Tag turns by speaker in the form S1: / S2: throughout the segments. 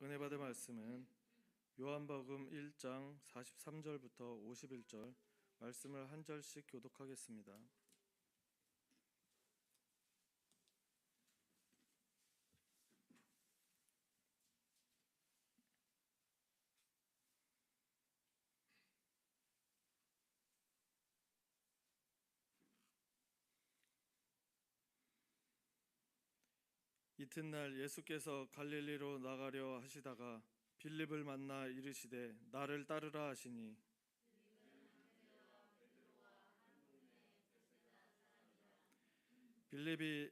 S1: 은혜 받을 말씀은 요한복음 1장 43절부터 51절 말씀을 한 절씩 교독하겠습니다. 이튿날 예수께서 갈릴리로 나가려 하시다가 빌립을 만나 이르시되 나를 따르라 하시니 빌립이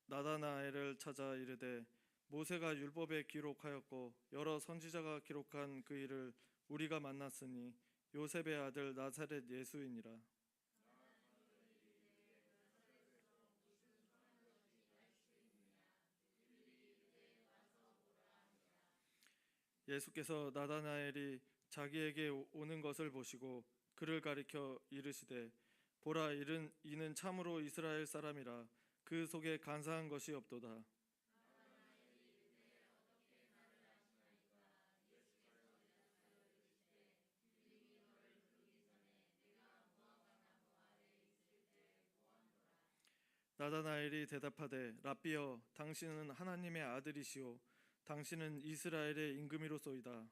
S1: 나다나엘을 찾아 이르되 모세가 율법에 기록하였고 여러 선지자가 기록한 그 일을 우리가 만났으니 요셉의 아들 나사렛 예수이니라. 예수께서 나다나엘이 자기에게 오는 것을 보시고 그를 가리켜 이르시되 보라, 이는 참으로 이스라엘 사람이라. 그 속에 간사한 것이 없도다. 나다나엘이 대답하되 랍비여, 당신은 하나님의 아들이시오 당신은 이스라엘의 임금이로소이다.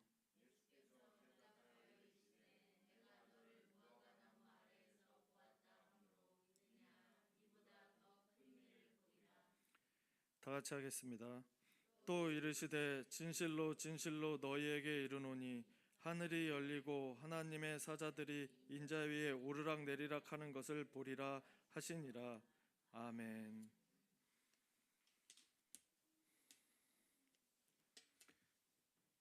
S1: 다 같이 하겠습니다. 또 이르시되 진실로 진실로 너희에게 이르노니 하늘이 열리고 하나님의 사자들이 인자 위에 오르락 내리락 하는 것을 보리라 하시니라. 아멘.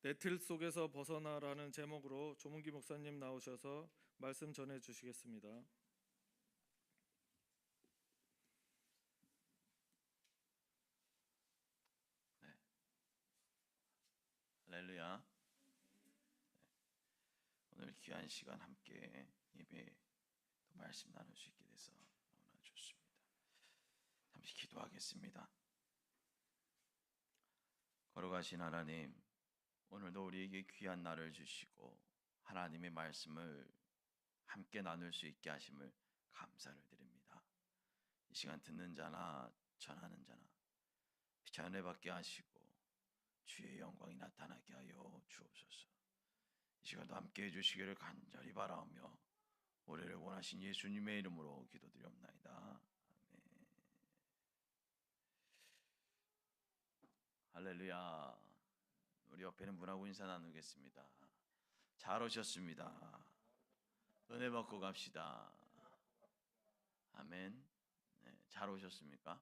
S1: 내 틀 속에서 벗어나라는 제목으로 조문기 목사님 나오셔서 말씀 전해 주시겠습니다.
S2: 네. 할렐루야. 네. 오늘 귀한 시간 함께 예배 또 말씀 나눌 수 있게 돼서 너무나 좋습니다. 잠시 기도하겠습니다. 걸어가신 하나님, 오늘도 우리에게 귀한 날을 주시고 하나님의 말씀을 함께 나눌 수 있게 하심을 감사를 드립니다. 이 시간 듣는 자나 전하는 자나 피차 은혜 받게 하시고 주의 영광이 나타나게 하여 주옵소서. 이 시간도 함께 해주시기를 간절히 바라오며 올해를 원하신 예수님의 이름으로 기도드리옵나이다. 아멘. 할렐루야. 우리 옆에는 분하고 인사 나누겠습니다. 잘 오셨습니다. 은혜 받고 갑시다. 아멘. 네, 잘 오셨습니까?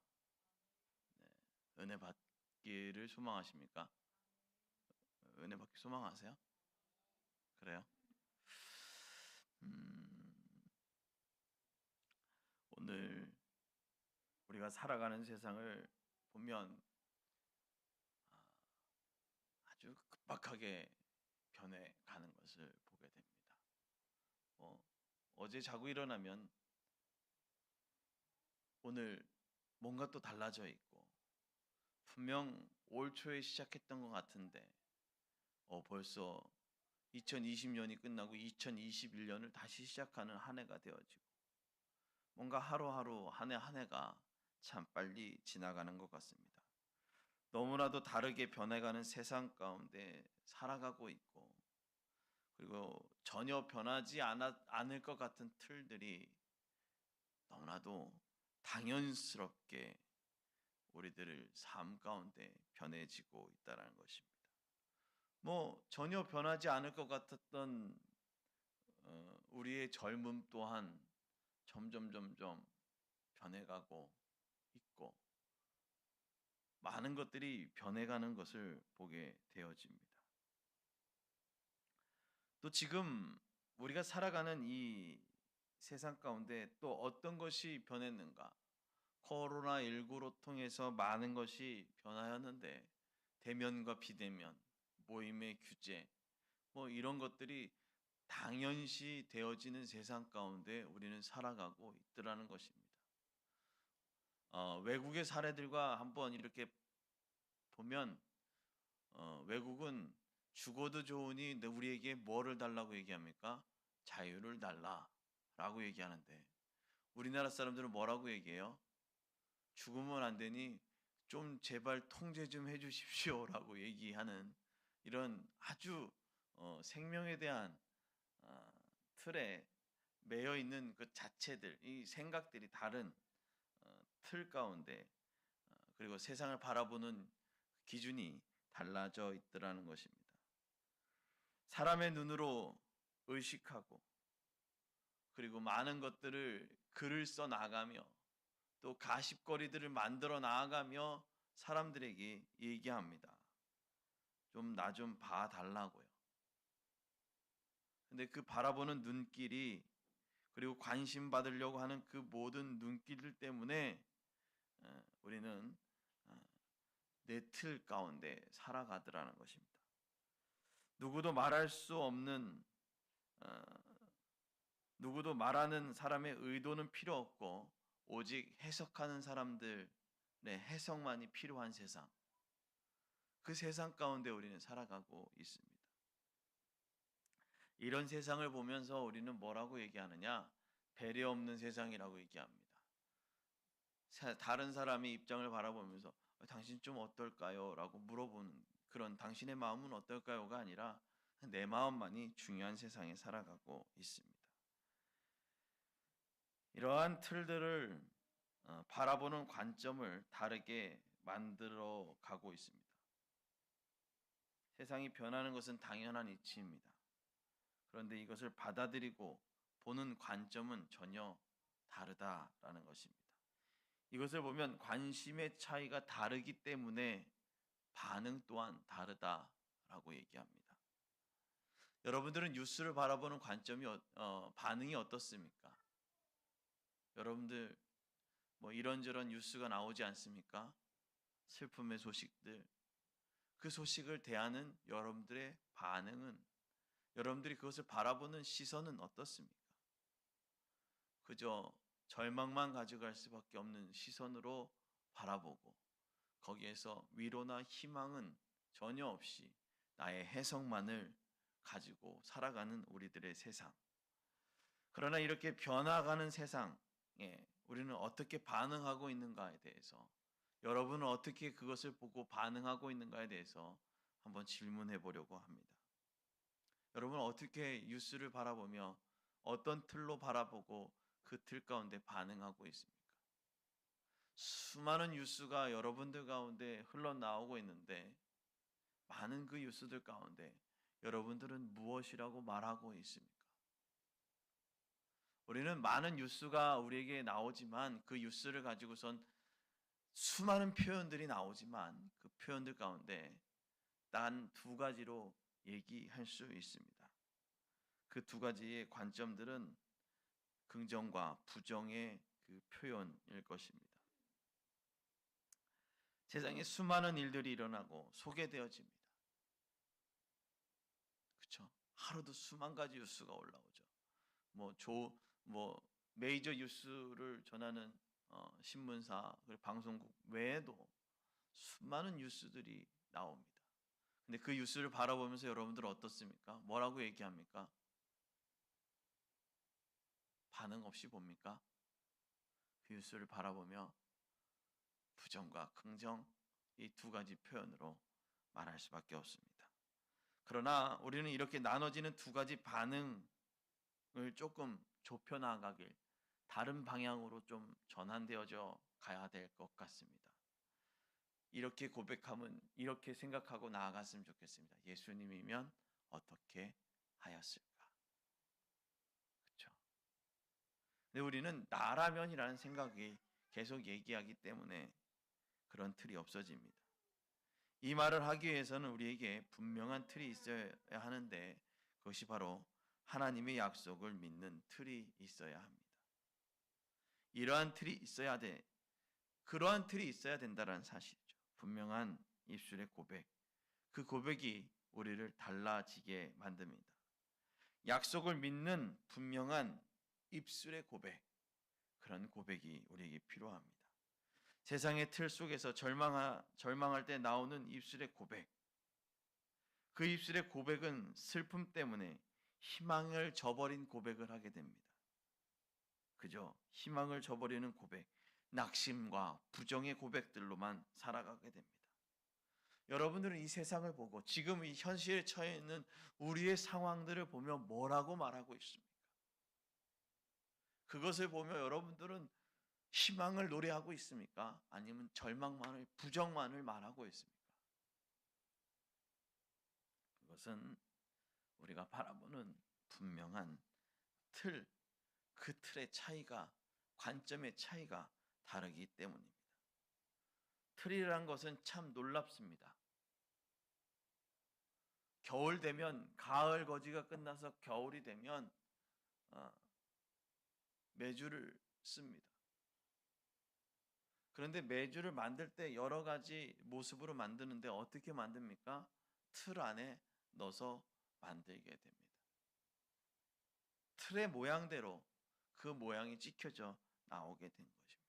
S2: 네, 은혜 받기를 소망하십니까? 은혜 받기 소망하세요? 그래요? 오늘 우리가 살아가는 세상을 보면 아주 급박하게 변해가는 것을 보게 됩니다. 어제 자고 일어나면 오늘 뭔가 또 달라져 있고, 분명 올 초에 시작했던 것 같은데 벌써 2020년이 끝나고 2021년을 다시 시작하는 한 해가 되어지고, 뭔가 하루하루 한 해 한 해가 참 빨리 지나가는 것 같습니다. 너무나도 다르게 변해가는 세상 가운데 살아가고 있고, 그리고 전혀 변하지 않을 것 같은 틀들이 너무나도 당연스럽게 우리들의 삶 가운데 변해지고 있다는 것입니다. 전혀 변하지 않을 것 같았던 우리의 젊음 또한 점점 변해가고 있고, 많은 것들이 변해가는 것을 보게 되어집니다. 또 지금 우리가 살아가는 이 세상 가운데 또 어떤 것이 변했는가? 코로나19로 통해서 많은 것이 변하였는데, 대면과 비대면, 모임의 규제, 이런 것들이 당연시 되어지는 세상 가운데 우리는 살아가고 있더라는 것입니다. 외국의 사례들과 한번 이렇게 보면 외국은 죽어도 좋으니 우리에게 뭐를 달라고 얘기합니까? 자유를 달라라고 얘기하는데 우리나라 사람들은 뭐라고 얘기해요? 죽으면 안 되니 좀 제발 통제 좀 해주십시오라고 얘기하는 이런 아주 생명에 대한 아, 틀에 매여 있는 그 자체들, 이 생각들이 다른 틀 가운데 그리고 세상을 바라보는 기준이 달라져 있더라는 것입니다. 사람의 눈으로 의식하고 그리고 많은 것들을 글을 써 나가며 또 가십거리들을 만들어 나아가며 사람들에게 얘기합니다. 좀 나 좀 봐달라고요. 근데 그 바라보는 눈길이 그리고 관심 받으려고 하는 그 모든 눈길들 때문에 우리는 내 틀 가운데 살아가더라는 것입니다. 누구도 말할 수 없는 어, 누구도 말하는 사람의 의도는 필요 없고 오직 해석하는 사람들의 해석만이 필요한 세상. 그 세상 가운데 우리는 살아가고 있습니다. 이런 세상을 보면서 우리는 뭐라고 얘기하느냐? 배려 없는 세상이라고 얘기합니다. 다른 사람의 입장을 바라보면서 당신 좀 어떨까요? 라고 물어보는 그런 당신의 마음은 어떨까요?가 아니라 내 마음만이 중요한 세상에 살아가고 있습니다. 이러한 틀들을 바라보는 관점을 다르게 만들어 가고 있습니다. 세상이 변하는 것은 당연한 이치입니다. 그런데 이것을 받아들이고 보는 관점은 전혀 다르다라는 것입니다. 이것을 보면 관심의 차이가 다르기 때문에 반응 또한 다르다라고 얘기합니다. 여러분들은 뉴스를 바라보는 관점이 반응이 어떻습니까? 여러분들 뭐 이런저런 뉴스가 나오지 않습니까? 슬픔의 소식들. 그 소식을 대하는 여러분들의 반응은 여러분들이 그것을 바라보는 시선은 어떻습니까? 그저 절망만 가져갈 수밖에 없는 시선으로 바라보고 거기에서 위로나 희망은 전혀 없이 나의 해석만을 가지고 살아가는 우리들의 세상. 그러나 이렇게 변화가는 세상에 우리는 어떻게 반응하고 있는가에 대해서 여러분은 어떻게 그것을 보고 반응하고 있는가에 대해서 한번 질문해 보려고 합니다. 여러분은 어떻게 뉴스를 바라보며 어떤 틀로 바라보고 그 틀 가운데 반응하고 있습니까? 수많은 뉴스가 여러분들 가운데 흘러나오고 있는데 많은 그 뉴스들 가운데 여러분들은 무엇이라고 말하고 있습니까? 우리는 많은 뉴스가 우리에게 나오지만 그 뉴스를 가지고선 수많은 표현들이 나오지만 그 표현들 가운데 단 두 가지로 얘기할 수 있습니다. 그 두 가지의 관점들은 긍정과 부정의 그 표현일 것입니다. 세상에 수많은 일들이 일어나고 소개되어집니다. 그렇죠? 하루도 수만 가지 뉴스가 올라오죠. 뭐 메이저 뉴스를 전하는 신문사 그리고 방송국 외에도 수많은 뉴스들이 나옵니다. 근데 그 뉴스를 바라보면서 여러분들은 어떻습니까? 뭐라고 얘기합니까? 반응 없이 봅니까? 그 뉴스를 바라보며 부정과 긍정 이 두 가지 표현으로 말할 수밖에 없습니다. 그러나 우리는 이렇게 나눠지는 두 가지 반응을 조금 좁혀 나가길 다른 방향으로 좀 전환되어져 가야 될 것 같습니다. 이렇게 고백하면 이렇게 생각하고 나아갔으면 좋겠습니다. 예수님이면 어떻게 하였을까? 그렇죠? 근데 우리는 나라면이라는 생각이 계속 얘기하기 때문에 그런 틀이 없어집니다. 이 말을 하기 위해서는 우리에게 분명한 틀이 있어야 하는데 그것이 바로 하나님의 약속을 믿는 틀이 있어야 합니다. 이러한 틀이 있어야 돼. 그러한 틀이 있어야 된다는 사실이죠. 분명한 입술의 고백. 그 고백이 우리를 달라지게 만듭니다. 약속을 믿는 분명한 입술의 고백. 그런 고백이 우리에게 필요합니다. 세상의 틀 속에서 절망할 때 나오는 입술의 고백. 그 입술의 고백은 슬픔 때문에 희망을 저버린 고백을 하게 됩니다. 그죠? 희망을 저버리는 고백, 낙심과 부정의 고백들로만 살아가게 됩니다. 여러분들은 이 세상을 보고 지금 이 현실에 처해 있는 우리의 상황들을 보며 뭐라고 말하고 있습니까? 그것을 보며 여러분들은 희망을 노래하고 있습니까? 아니면 절망만을, 부정만을 말하고 있습니까? 그것은 우리가 바라보는 분명한 틀, 그 틀의 차이가, 관점의 차이가 다르기 때문입니다. 틀이란 것은 참 놀랍습니다. 겨울 되면, 가을 거지가 끝나서 겨울이 되면 매주를 씁니다. 그런데 매주를 만들 때 여러 가지 모습으로 만드는데 어떻게 만듭니까? 틀 안에 넣어서 만들게 됩니다. 틀의 모양대로 그 모양이 찍혀져 나오게 된 것입니다.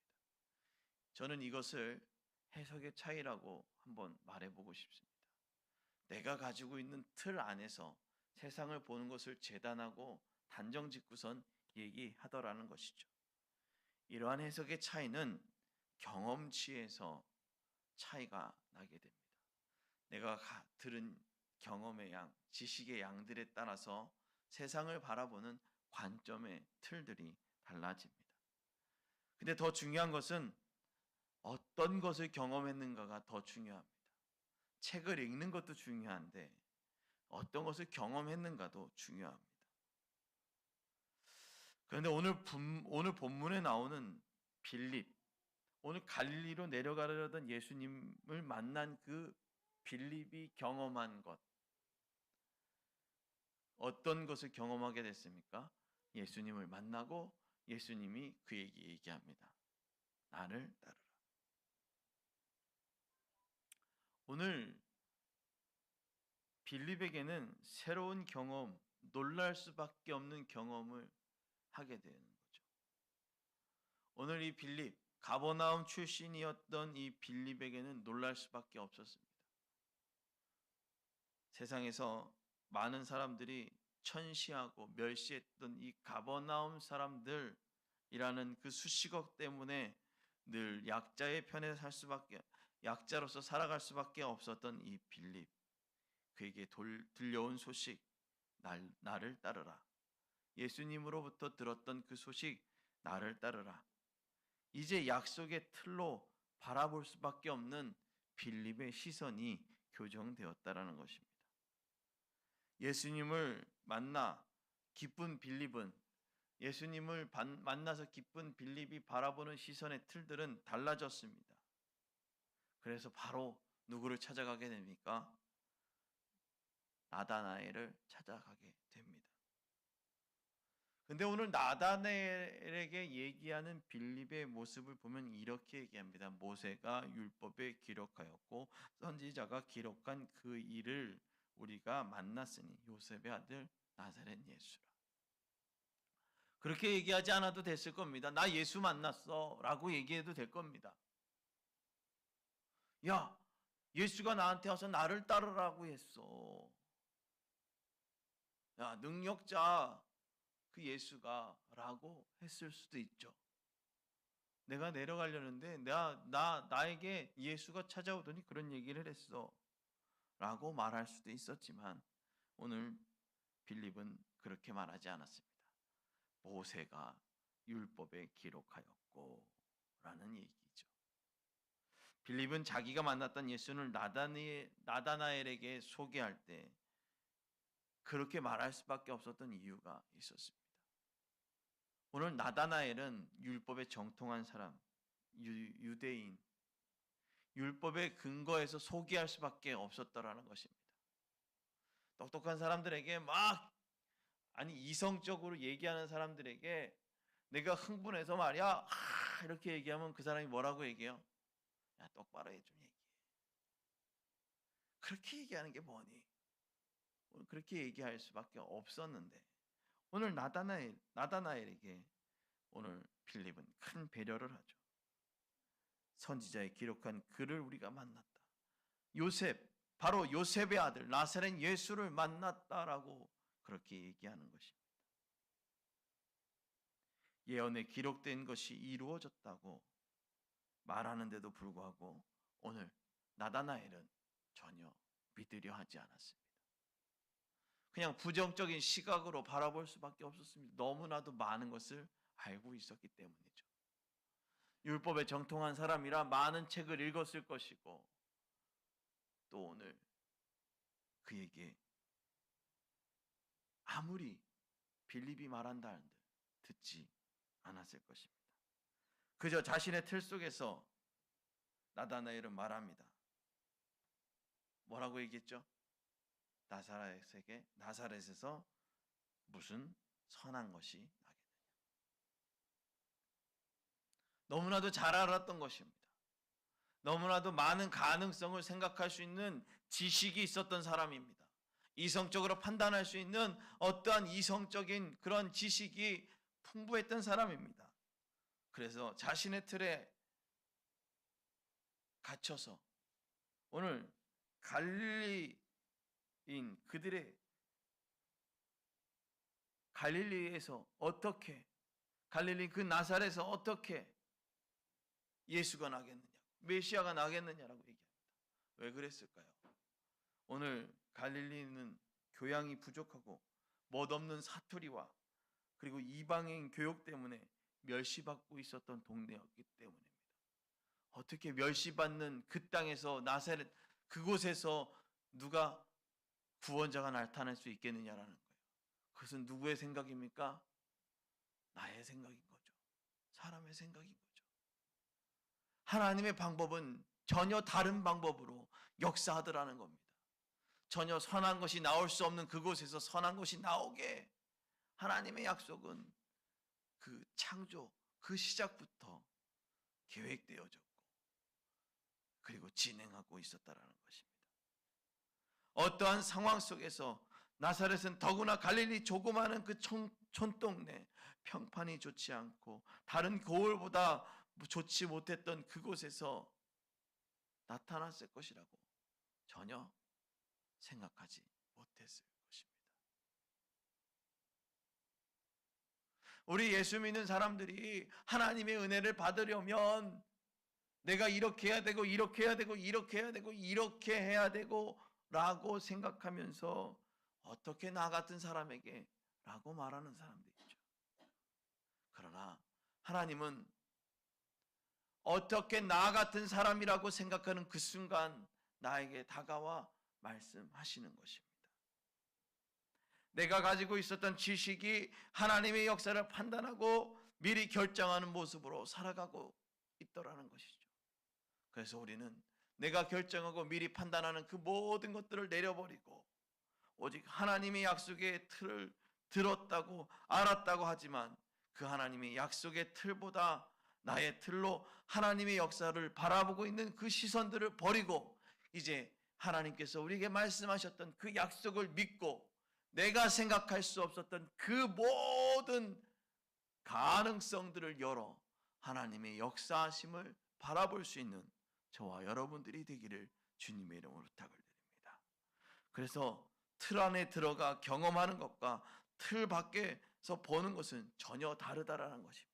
S2: 저는 이것을 해석의 차이라고 한번 말해보고 싶습니다. 내가 가지고 있는 틀 안에서 세상을 보는 것을 재단하고 단정 짓고선 얘기하더라는 것이죠. 이러한 해석의 차이는 경험치에서 차이가 나게 됩니다. 내가 들은 경험의 양, 지식의 양들에 따라서 세상을 바라보는 관점의 틀들이 달라집니다. 근데 더 중요한 것은 어떤 것을 경험했는가가 더 중요합니다. 책을 읽는 것도 중요한데 어떤 것을 경험했는가도 중요합니다. 그런데 오늘 본문에 나오는 빌립, 오늘 갈릴리로 내려가려던 예수님을 만난 그 빌립이 경험한 것, 어떤 것을 경험하게 됐습니까? 예수님을 만나고 예수님이 그에게 얘기합니다. 나를 따르라. 오늘 빌립에게는 새로운 경험, 놀랄 수밖에 없는 경험을 하게 되는 거죠. 오늘 이 빌립, 가버나움 출신이었던 이 빌립에게는 놀랄 수밖에 없었습니다. 세상에서 많은 사람들이 천시하고 멸시했던 이 가버나움 사람들이라는 그 수식어 때문에 늘 약자의 편에 약자로서 살아갈 수밖에 없었던 이 빌립, 그에게 들려온 소식, 나를 따르라. 예수님으로부터 들었던 그 소식, 나를 따르라. 이제 약속의 틀로 바라볼 수밖에 없는 빌립의 시선이 교정되었다라는 것입니다. 예수님을 만나 기쁜 빌립은, 예수님을 만나서 기쁜 빌립이 바라보는 시선의 틀들은 달라졌습니다. 그래서 바로 누구를 찾아가게 됩니까? 나다나엘을 찾아가게 됩니다. 근데 오늘 나다나엘에게 얘기하는 빌립의 모습을 보면 이렇게 얘기합니다. 모세가 율법에 기록하였고 선지자가 기록한 그 일을 우리가 만났으니 요셉의 아들 나사렛 예수라. 그렇게 얘기하지 않아도 됐을 겁니다. 나 예수 만났어 라고 얘기해도 될 겁니다. 야, 예수가 나한테 와서 나를 따르라고 했어. 야, 능력자 그 예수가 라고 했을 수도 있죠. 내가 내려가려는데 나에게 예수가 찾아오더니 그런 얘기를 했어 라고 말할 수도 있었지만 오늘 빌립은 그렇게 말하지 않았습니다. 모세가 율법에 기록하였고 라는 얘기죠. 빌립은 자기가 만났던 예수를 나다나엘에게 소개할 때 그렇게 말할 수밖에 없었던 이유가 있었습니다. 오늘 나다나엘은 율법에 정통한 사람, 유대인, 율법의 근거에서 소개할 수밖에 없었더라는 것입니다. 똑똑한 사람들에게 이성적으로 얘기하는 사람들에게 내가 흥분해서 말이야 이렇게 얘기하면 그 사람이 뭐라고 얘기해요? 야, 똑바로 해 좀 얘기해. 그렇게 얘기하는 게 뭐니? 그렇게 얘기할 수밖에 없었는데 오늘 나다나엘에게 오늘 빌립은 큰 배려를 하죠. 선지자에 기록한 그를 우리가 만났다. 요셉, 바로 요셉의 아들 나사렛 예수를 만났다라고 그렇게 얘기하는 것입니다. 예언에 기록된 것이 이루어졌다고 말하는데도 불구하고 오늘 나다나엘은 전혀 믿으려 하지 않았습니다. 그냥 부정적인 시각으로 바라볼 수밖에 없었습니다. 너무나도 많은 것을 알고 있었기 때문이죠. 율법에 정통한 사람이라 많은 책을 읽었을 것이고 또 오늘 그에게 아무리 빌립이 말한다 한들 듣지 않았을 것입니다. 그저 자신의 틀 속에서 나다나엘은 말합니다. 뭐라고 얘기했죠? 나사렛에서 무슨 선한 것이 나겠느냐. 너무나도 잘 알았던 것입니다. 너무나도 많은 가능성을 생각할 수 있는 지식이 있었던 사람입니다. 이성적으로 판단할 수 있는 어떠한 이성적인 그런 지식이 풍부했던 사람입니다. 그래서 자신의 틀에 갇혀서 오늘 갈릴리인 그들의 갈릴리에서 어떻게 갈릴리 그 나사렛에서 어떻게 예수가 나겠느냐, 메시아가 나겠느냐라고 얘기합니다. 왜 그랬을까요? 오늘 갈릴리는 교양이 부족하고 멋없는 사투리와 그리고 이방인 교육 때문에 멸시받고 있었던 동네였기 때문입니다. 어떻게 멸시받는 그 땅에서 나사렛 그곳에서 누가 구원자가 나타날 수 있겠느냐라는 거예요. 그것은 누구의 생각입니까? 나의 생각인 거죠. 사람의 생각인 거죠. 하나님의 방법은 전혀 다른 방법으로 역사하더라는 겁니다. 전혀 선한 것이 나올 수 없는 그곳에서 선한 것이 나오게 하나님의 약속은 그 창조, 그 시작부터 계획되어졌고 그리고 진행하고 있었다라는 것입니다. 어떠한 상황 속에서 나사렛은 더구나 갈릴리 조그마한 그 촌동네 평판이 좋지 않고 다른 고을보다 좋지 못했던 그곳에서 나타났을 것이라고 전혀 생각하지 못했을 것입니다. 우리 예수 믿는 사람들이 하나님의 은혜를 받으려면 내가 이렇게 해야 되고 이렇게 해야 되고 이렇게 해야 되고 이렇게 해야 되고 라고 생각하면서 어떻게 나 같은 사람에게 라고 말하는 사람들이죠. 그러나 하나님은 어떻게 나 같은 사람이라고 생각하는 그 순간 나에게 다가와 말씀하시는 것입니다. 내가 가지고 있었던 지식이 하나님의 역사를 판단하고 미리 결정하는 모습으로 살아가고 있더라는 것이죠. 그래서 우리는 내가 결정하고 미리 판단하는 그 모든 것들을 내려버리고 오직 하나님의 약속의 틀을 들었다고 알았다고 하지만 그 하나님의 약속의 틀보다 나의 틀로 하나님의 역사를 바라보고 있는 그 시선들을 버리고 이제 하나님께서 우리에게 말씀하셨던 그 약속을 믿고 내가 생각할 수 없었던 그 모든 가능성들을 열어 하나님의 역사하심을 바라볼 수 있는 저와 여러분들이 되기를 주님의 이름으로 부탁을 드립니다. 그래서 틀 안에 들어가 경험하는 것과 틀 밖에서 보는 것은 전혀 다르다라는 것입니다.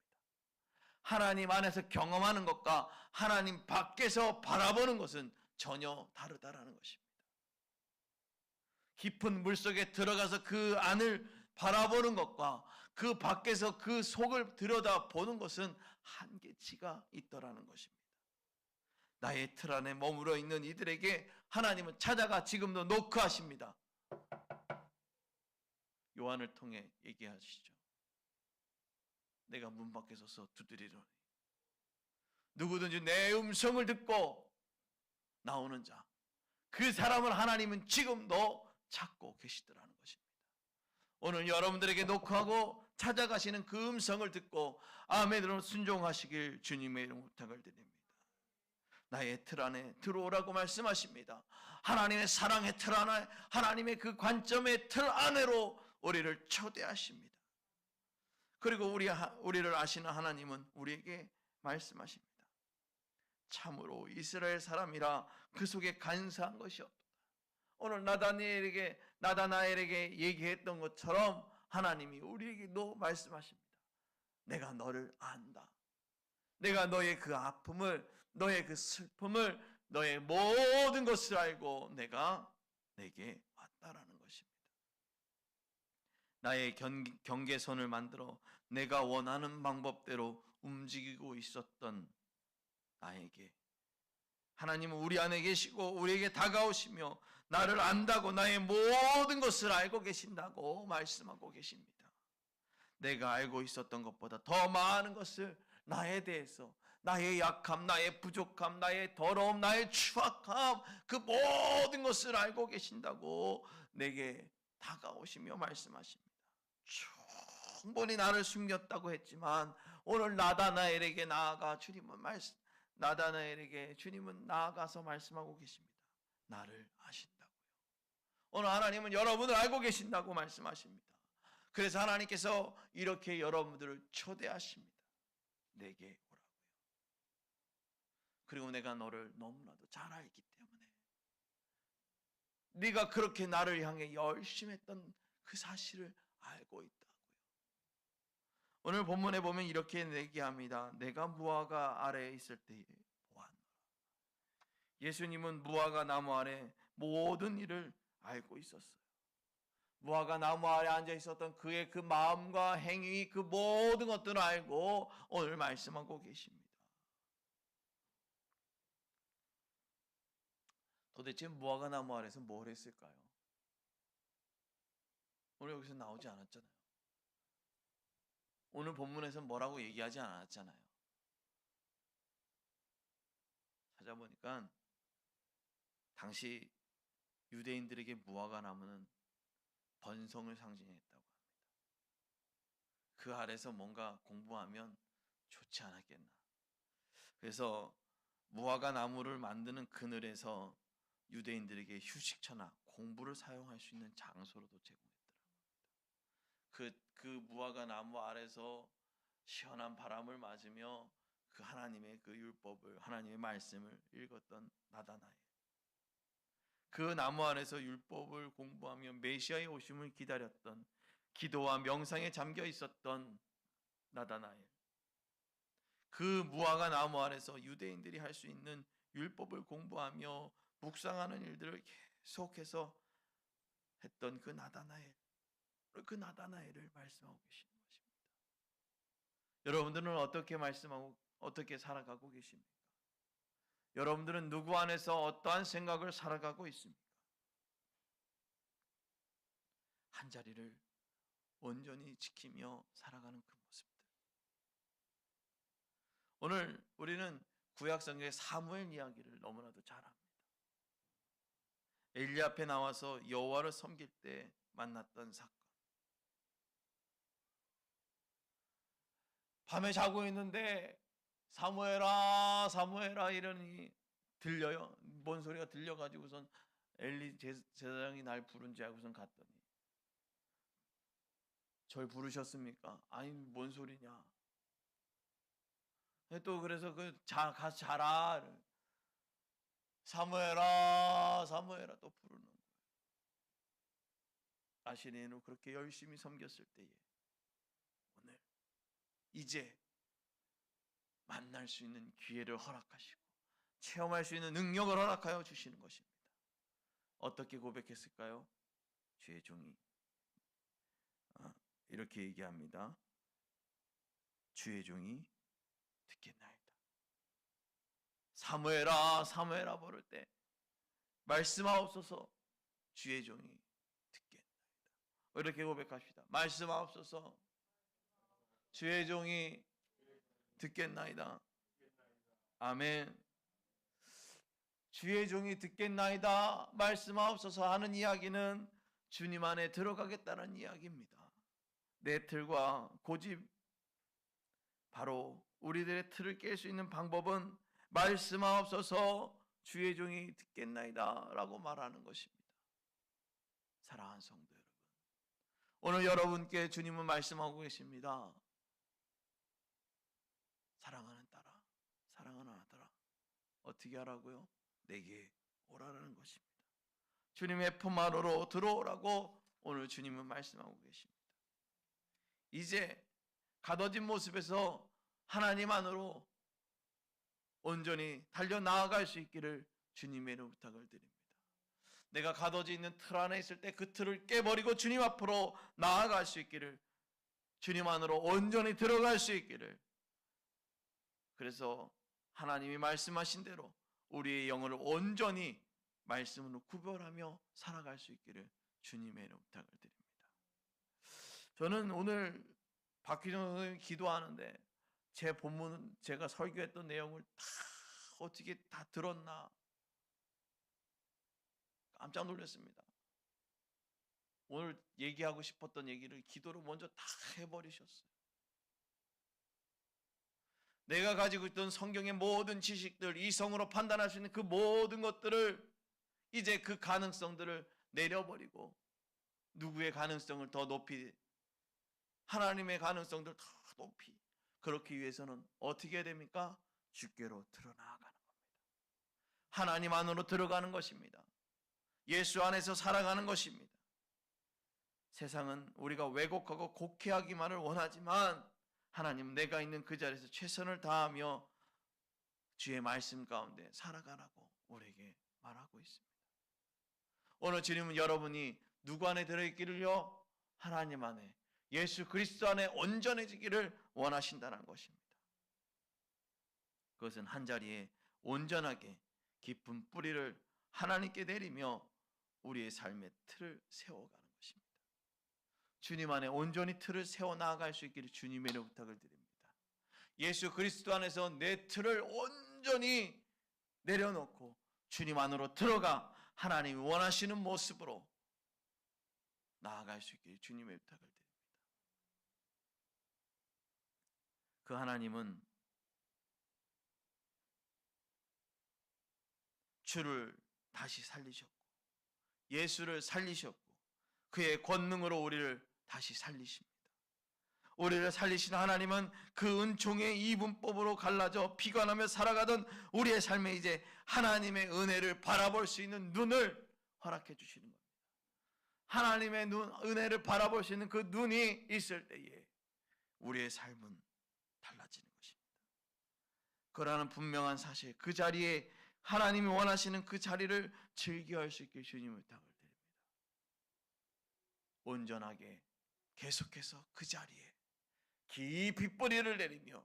S2: 하나님 안에서 경험하는 것과 하나님 밖에서 바라보는 것은 전혀 다르다라는 것입니다. 깊은 물속에 들어가서 그 안을 바라보는 것과 그 밖에서 그 속을 들여다보는 것은 한계치가 있더라는 것입니다. 나의 틀 안에 머물러 있는 이들에게 하나님은 찾아가 지금도 노크하십니다. 요한을 통해 얘기하시죠. 내가 문 밖에 서서 두드리노니 누구든지 내 음성을 듣고 나오는 자, 그 사람을 하나님은 지금도 찾고 계시더라는 것입니다. 오늘 여러분들에게 노크하고 찾아가시는 그 음성을 듣고 아멘으로 순종하시길 주님의 이름으로 부탁을 드립니다. 나의 틀 안에 들어오라고 말씀하십니다. 하나님의 사랑의 틀 안에, 하나님의 그 관점의 틀 안으로 우리를 초대하십니다. 그리고 우리를 아시는 하나님은 우리에게 말씀하십니다. 참으로 이스라엘 사람이라 그 속에 간사한 것이 없도다. 오늘 나다나엘에게 얘기했던 것처럼 하나님이 우리에게도 말씀하십니다. 내가 너를 안다. 내가 너의 그 아픔을, 너의 그 슬픔을, 너의 모든 것을 알고 내가 내게 왔다라는 것입니다. 나의 경계선을 만들어 내가 원하는 방법대로 움직이고 있었던 나에게 하나님은 우리 안에 계시고 우리에게 다가오시며 나를 안다고, 나의 모든 것을 알고 계신다고 말씀하고 계십니다. 내가 알고 있었던 것보다 더 많은 것을 나에 대해서, 나의 약함, 나의 부족함, 나의 더러움, 나의 추악함, 그 모든 것을 알고 계신다고 내게 다가오시며 말씀하십니다. 충분히 나를 숨겼다고 했지만 오늘 나다나엘에게 나아가서 말씀하고 계십니다. 나를 아신다고요. 오늘 하나님은 여러분을 알고 계신다고 말씀하십니다. 그래서 하나님께서 이렇게 여러분들을 초대하십니다. 내게 오라고요. 그리고 내가 너를 너무나도 잘 알기 때문에 네가 그렇게 나를 향해 열심히 했던 그 사실을 알고 있다고요. 오늘 본문에 보면 이렇게 얘기합니다. 내가 무화과 아래에 있을 때에 보았노라. 예수님은 무화과 나무 아래 모든 일을 알고 있었어요. 무화과 나무 아래 앉아 있었던 그의 그 마음과 행위, 그 모든 것들을 알고 오늘 말씀하고 계십니다. 도대체 무화과 나무 아래서 뭘 했을까요? 오늘 여기서 나오지 않았잖아요. 오늘 본문에서 뭐라고 얘기하지 않았잖아요. 찾아보니까 당시 유대인들에게 무화과 나무는 번성을 상징했다고 합니다. 그 아래서 뭔가 공부하면 좋지 않았겠나. 그래서 무화과 나무를 만드는 그늘에서 유대인들에게 휴식처나 공부를 사용할 수 있는 장소로도 제공했더라고요. 그 무화과 나무 아래서 시원한 바람을 맞으며 그 하나님의 그 율법을, 하나님의 말씀을 읽었던 나다나엘. 그 나무 아래서 율법을 공부하며 메시아의 오심을 기다렸던, 기도와 명상에 잠겨 있었던 나다나엘. 그 무화과 나무 아래서 유대인들이 할 수 있는 율법을 공부하며 묵상하는 일들을 계속해서 했던 그 나다나엘을 말씀하고 계시는 것입니다. 여러분들은 어떻게 살아가고 계십니까? 여러분들은 누구 안에서 어떠한 생각을 살아가고 있습니까? 한 자리를 온전히 지키며 살아가는 그 모습들. 오늘 우리는 구약성경의 사무엘 이야기를 너무나도 잘 압니다. 엘리 앞에 나와서 여호와를 섬길 때 만났던 사건. 밤에 자고 있는데 사무엘아 사무엘아 이러니 들려요. 뭔 소리가 들려가지고선 엘리 제사장이 날 부른지 알고선 갔더니 절 부르셨습니까? 아니 뭔 소리냐. 또 그래서 가서 자라. 사무엘아 사무엘아 또 부르는 거예요. 아시리인으로 그렇게 열심히 섬겼을 때에 오늘 이제 만날 수 있는 기회를 허락하시고 체험할 수 있는 능력을 허락하여 주시는 것입니다. 어떻게 고백했을까요? 주의 종이 이렇게 얘기합니다. 주의 종이 듣겠나이다. 사무엘아 사무엘아 부를 때 말씀하옵소서 주의 종이 듣겠나이다. 이렇게 고백합시다. 말씀하옵소서 주의 종이 듣겠나이다. 아멘. 주의 종이 듣겠나이다 말씀하옵소서 하는 이야기는 주님 안에 들어가겠다는 이야기입니다. 내 틀과 고집, 바로 우리들의 틀을 깰 수 있는 방법은 말씀하옵소서 주의 종이 듣겠나이다 라고 말하는 것입니다. 사랑하는 성도 여러분, 오늘 여러분께 주님은 말씀하고 계십니다. 사랑하는 딸아, 사랑하는 아들아, 어떻게 하라고요? 내게 오라라는 것입니다. 주님의 품 안으로 들어오라고 오늘 주님은 말씀하고 계십니다. 이제 가둬진 모습에서 하나님 안으로 온전히 달려나아갈 수 있기를 주님의 이름으로 부탁을 드립니다. 내가 가둬져 있는 틀 안에 있을 때 그 틀을 깨버리고 주님 앞으로 나아갈 수 있기를, 주님 안으로 온전히 들어갈 수 있기를, 그래서 하나님이 말씀하신 대로 우리의 영혼을 온전히 말씀으로 구별하며 살아갈 수 있기를 주님의 이름으로 부탁을 드립니다. 저는 오늘 박희정 선생님이 기도하는데 제 본문은 제가 설교했던 내용을 다 어떻게 다 들었나 깜짝 놀랐습니다. 오늘 얘기하고 싶었던 얘기를 기도로 먼저 다 해버리셨어요. 내가 가지고 있던 성경의 모든 지식들, 이성으로 판단할 수 있는 그 모든 것들을 이제 그 가능성들을 내려버리고 누구의 가능성을 더 높이, 하나님의 가능성들 더 높이, 그렇기 위해서는 어떻게 해야 됩니까? 주께로 드러나가는 겁니다. 하나님 안으로 들어가는 것입니다. 예수 안에서 살아가는 것입니다. 세상은 우리가 왜곡하고 곡해하기만을 원하지만 하나님, 내가 있는 그 자리에서 최선을 다하며 주의 말씀 가운데 살아가라고 우리에게 말하고 있습니다. 오늘 주님은 여러분이 누구 안에 들어있기를요? 하나님 안에, 예수 그리스도 안에 온전해지기를 원하신다는 것입니다. 그것은 한자리에 온전하게 깊은 뿌리를 하나님께 내리며 우리의 삶의 틀을 세워가는 것입니다. 주님 안에 온전히 틀을 세워 나아갈 수 있기를 주님의 이름으로 부탁을 드립니다. 예수 그리스도 안에서 내 틀을 온전히 내려놓고 주님 안으로 들어가 하나님이 원하시는 모습으로 나아갈 수 있기를 주님의 부탁을 드립니다. 그 하나님은 주를 다시 살리셨고 예수를 살리셨고 그의 권능으로 우리를 다시 살리십니다. 우리를 살리신 하나님은 그 은총의 이분법으로 갈라져 피관하며 살아가던 우리의 삶에 이제 하나님의 은혜를 바라볼 수 있는 눈을 허락해 주시는 겁니다. 하나님의 은혜를 바라볼 수 있는 그 눈이 있을 때에 우리의 삶은 달라지는 것입니다. 그러한 분명한 사실, 그 자리에 하나님이 원하시는 그 자리를 즐겨할 수 있게 주님을 부탁을 드립니다. 온전하게 계속해서 그 자리에 깊이 뿌리를 내리며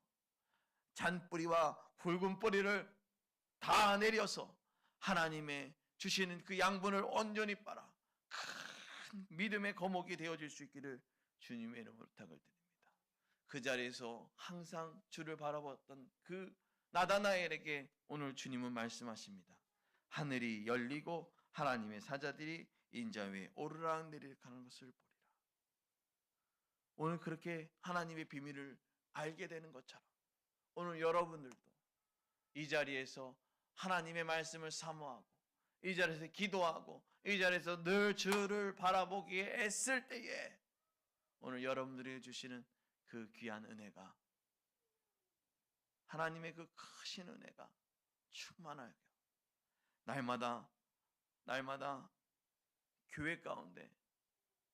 S2: 잔뿌리와 굵은 뿌리를 다 내려서 하나님의 주시는 그 양분을 온전히 빨아 큰 믿음의 거목이 되어질 수 있기를 주님의 이름으로 부탁을 드립니다. 그 자리에서 항상 주를 바라봤던 그 나다나엘에게 오늘 주님은 말씀하십니다. 하늘이 열리고 하나님의 사자들이 인자 위에 오르락내리락 하는 것을 보리라. 오늘 그렇게 하나님의 비밀을 알게 되는 것처럼 오늘 여러분들도 이 자리에서 하나님의 말씀을 사모하고 이 자리에서 기도하고 이 자리에서 늘 주를 바라보기에 애쓸 때에 오늘 여러분들이 주시는 그 귀한 은혜가, 하나님의 그 크신 은혜가 충만하게 날마다 교회 가운데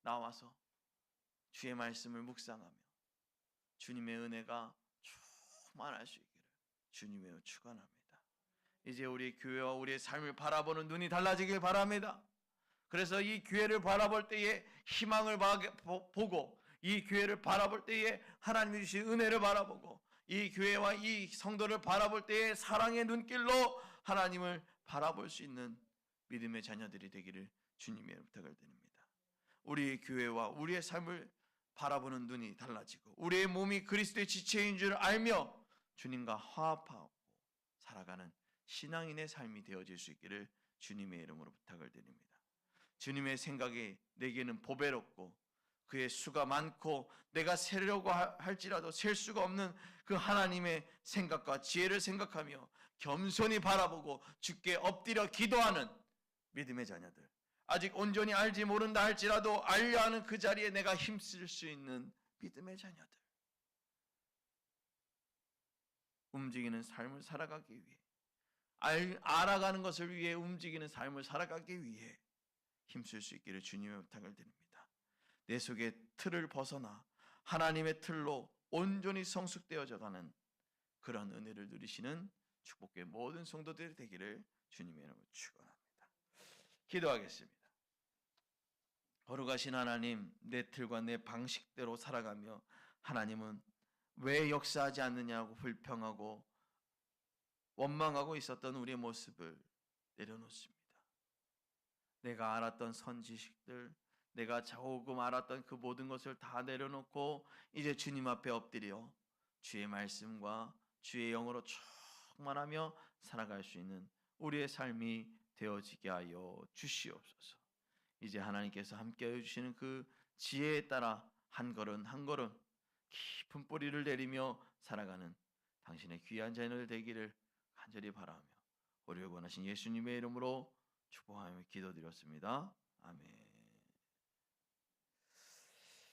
S2: 나와서 주의 말씀을 묵상하며 주님의 은혜가 충만할 수 있기를 주님의 축원합니다. 이제 우리 교회와 우리의 삶을 바라보는 눈이 달라지길 바랍니다. 그래서 이 교회를 바라볼 때에 희망을 보고, 이 교회를 바라볼 때에 하나님이 주신 은혜를 바라보고, 이 교회와 이 성도를 바라볼 때에 사랑의 눈길로 하나님을 바라볼 수 있는 믿음의 자녀들이 되기를 주님의 부탁을 드립니다. 우리의 교회와 우리의 삶을 바라보는 눈이 달라지고 우리의 몸이 그리스도의 지체인 줄 알며 주님과 화합하고 살아가는 신앙인의 삶이 되어질 수 있기를 주님의 이름으로 부탁을 드립니다. 주님의 생각이 내게는 보배롭고 그의 수가 많고 내가 세려고 할지라도 셀 수가 없는 그 하나님의 생각과 지혜를 생각하며 겸손히 바라보고 주께 엎드려 기도하는 믿음의 자녀들, 아직 온전히 알지 모른다 할지라도 알려 하는 그 자리에 내가 힘쓸 수 있는 믿음의 자녀들, 움직이는 삶을 살아가기 위해, 알아가는 것을 위해 움직이는 삶을 살아가기 위해 힘쓸 수 있기를 주님의 부탁을 드립니다. 내 속의 틀을 벗어나 하나님의 틀로 온전히 성숙되어져 가는 그런 은혜를 누리시는 축복의 모든 성도들이 되기를 주님의 이름으로 축원합니다. 기도하겠습니다. 거룩하신 하나님, 내 틀과 내 방식대로 살아가며 하나님은 왜 역사하지 않느냐고 불평하고 원망하고 있었던 우리의 모습을 내려놓습니다. 내가 알았던 선지식들, 내가 조금 알았던 그 모든 것을 다 내려놓고 이제 주님 앞에 엎드려 주의 말씀과 주의 영으로 충만하며 살아갈 수 있는 우리의 삶이 되어지게 하여 주시옵소서. 이제 하나님께서 함께해 주시는 그 지혜에 따라 한 걸음 한 걸음 깊은 뿌리를 내리며 살아가는 당신의 귀한 자녀들 되기를 간절히 바라며 우리를 원하신 예수님의 이름으로 축복하며 기도드렸습니다. 아멘.